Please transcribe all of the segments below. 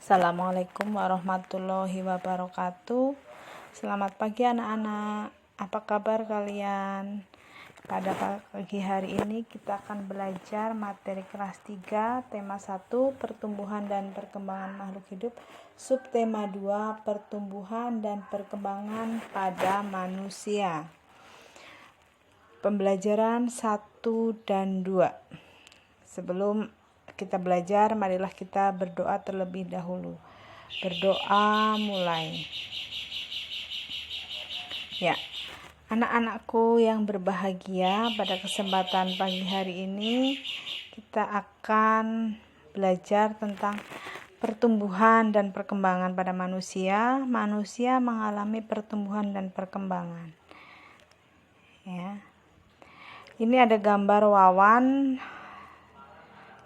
Assalamualaikum warahmatullahi wabarakatuh. Selamat pagi anak-anak. Apa kabar kalian? Pada pagi hari ini kita akan belajar materi kelas 3, tema 1 pertumbuhan dan perkembangan makhluk hidup, subtema 2 pertumbuhan dan perkembangan pada manusia. Pembelajaran 1 dan 2. Sebelum kita belajar, marilah kita berdoa terlebih dahulu. Berdoa mulai. Ya, anak-anakku yang berbahagia, pada kesempatan pagi hari ini kita akan belajar tentang pertumbuhan dan perkembangan pada manusia. Manusia mengalami pertumbuhan dan perkembangan. Ya. Ini ada gambar wawan.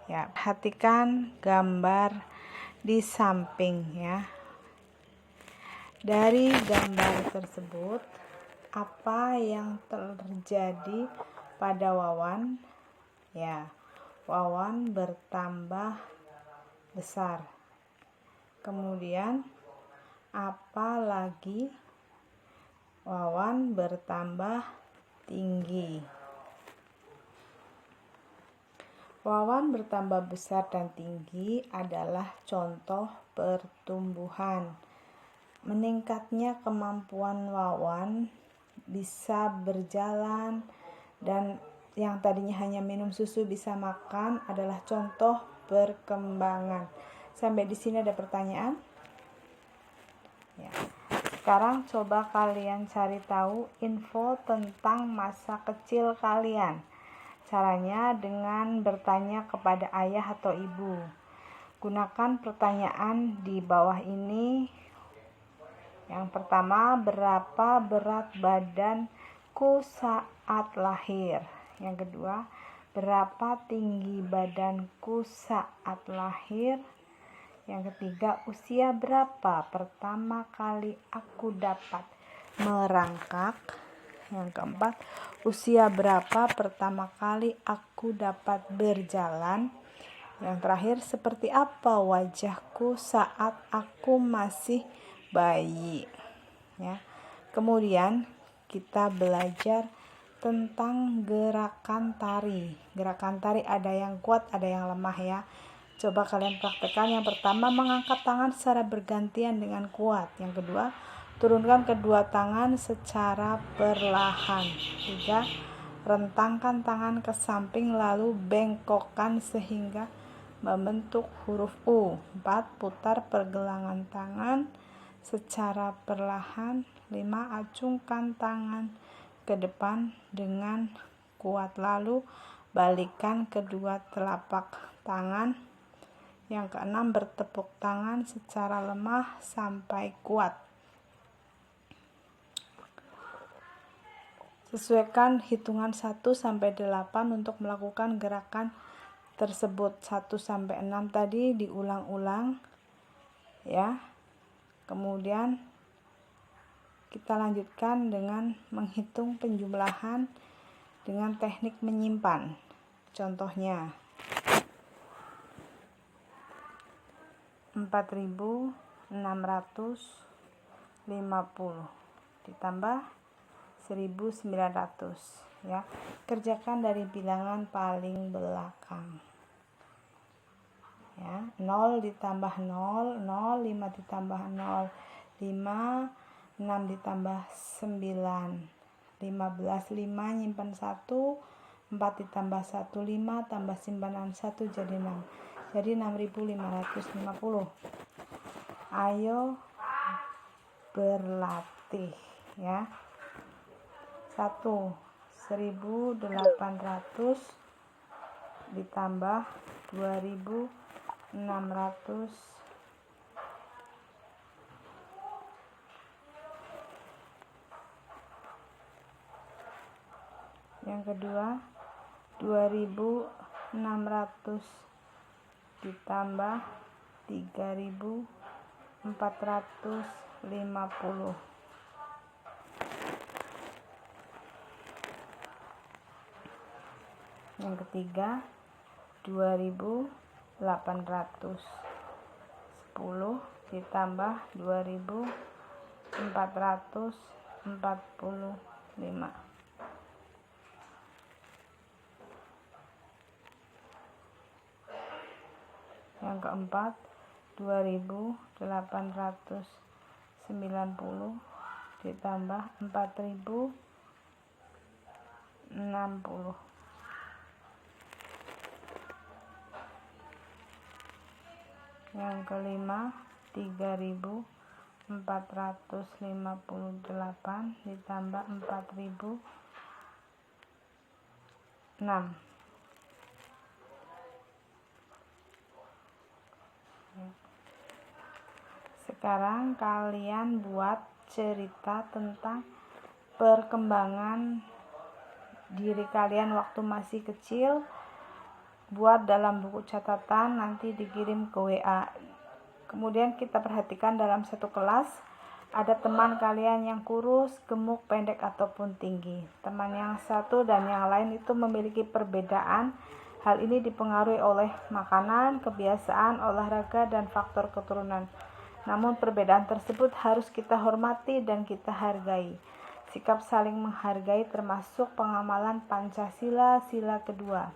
Ya, perhatikan gambar di samping ya. Dari gambar tersebut, apa yang terjadi pada wawan? Ya, wawan bertambah besar. Kemudian apa lagi? Wawan bertambah tinggi. Wawan bertambah besar dan tinggi adalah contoh pertumbuhan. Meningkatnya kemampuan wawan bisa berjalan dan yang tadinya hanya minum susu bisa makan adalah contoh perkembangan. Sampai di sini ada pertanyaan? Ya. Sekarang coba kalian cari tahu info tentang masa kecil kalian. Caranya dengan bertanya kepada ayah atau ibu. Gunakan pertanyaan di bawah ini. Yang pertama, berapa berat badanku saat lahir? Yang kedua, berapa tinggi badanku saat lahir? Yang ketiga, usia berapa pertama kali aku dapat merangkak? Yang keempat, usia berapa pertama kali aku dapat berjalan? Yang terakhir, seperti apa wajahku saat aku masih bayi? Ya. Kemudian kita belajar tentang gerakan tari. Gerakan tari ada yang kuat, ada yang lemah ya. Coba kalian praktekkan. Yang pertama, mengangkat tangan secara bergantian dengan kuat. Yang kedua, turunkan kedua tangan secara perlahan. 3. Rentangkan tangan ke samping lalu bengkokkan sehingga membentuk huruf U. 4. Putar pergelangan tangan secara perlahan. 5. Acungkan tangan ke depan dengan kuat lalu balikkan kedua telapak tangan. Yang keenam, bertepuk tangan secara lemah sampai kuat. Sesuaikan hitungan 1 sampai 8 untuk melakukan gerakan tersebut. 1 sampai 6 tadi diulang-ulang ya. Kemudian kita lanjutkan dengan menghitung penjumlahan dengan teknik menyimpan. Contohnya 4.650 ditambah 1.900 ya. Kerjakan dari bilangan paling belakang. Ya, 0 ditambah 0, 0, 5 ditambah 0, 5, 6 ditambah 9, 15, 5 nyimpan 1, 4 ditambah 1, 5, tambah simpanan 1 jadi 6. Jadi 6.550. Ayo berlatih ya. 1. 1.800 ditambah 2.600 yang kedua 2.600 ditambah 3.450 yang ketiga 2.800. 10 ditambah 2.445. Yang keempat 2.890 ditambah 4.060. Yang kelima 3.458 ditambah 4.006. Sekarang kalian buat cerita tentang perkembangan diri kalian waktu masih kecil. Buat dalam buku catatan, nanti dikirim ke WA. Kemudian kita perhatikan dalam satu kelas ada teman kalian yang kurus, gemuk, pendek ataupun tinggi. Teman yang satu dan yang lain itu memiliki perbedaan. Hal ini dipengaruhi oleh makanan, kebiasaan, olahraga, dan faktor keturunan. Namun perbedaan tersebut harus kita hormati dan kita hargai. Sikap saling menghargai termasuk pengamalan Pancasila sila kedua.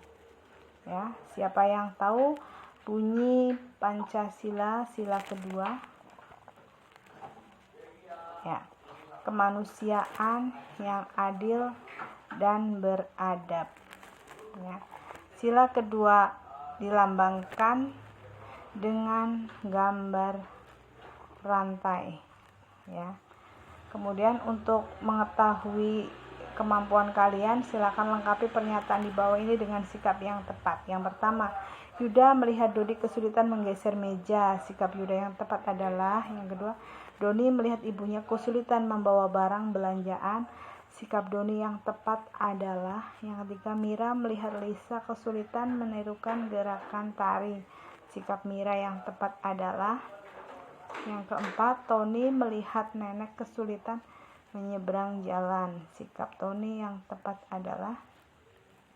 Ya, siapa yang tahu bunyi Pancasila sila kedua? Ya, kemanusiaan yang adil dan beradab. Ya. Sila kedua dilambangkan dengan gambar rantai. Ya. Kemudian untuk mengetahui kemampuan kalian, silakan lengkapi pernyataan di bawah ini dengan sikap yang tepat. Yang pertama, Yuda melihat Dodi kesulitan menggeser meja. Sikap Yuda yang tepat adalah. Yang kedua, Doni melihat ibunya kesulitan membawa barang belanjaan. Sikap Doni yang tepat adalah. Yang ketiga, Mira melihat Lisa kesulitan menirukan gerakan tari. Sikap Mira yang tepat adalah. Yang keempat, Tony melihat nenek kesulitan menyeberang jalan. Sikap Tony yang tepat adalah.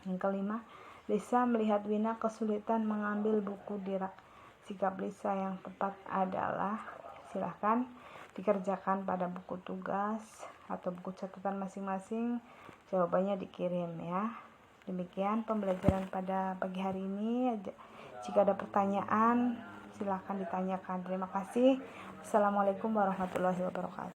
Yang kelima, Lisa melihat Wina kesulitan mengambil buku di rak. Sikap Lisa yang tepat adalah. Silahkan dikerjakan pada buku tugas atau buku catatan masing-masing. Jawabannya dikirim ya. Demikian pembelajaran pada pagi hari ini. Jika ada pertanyaan, silahkan ditanyakan. Terima kasih. Assalamualaikum warahmatullahi wabarakatuh.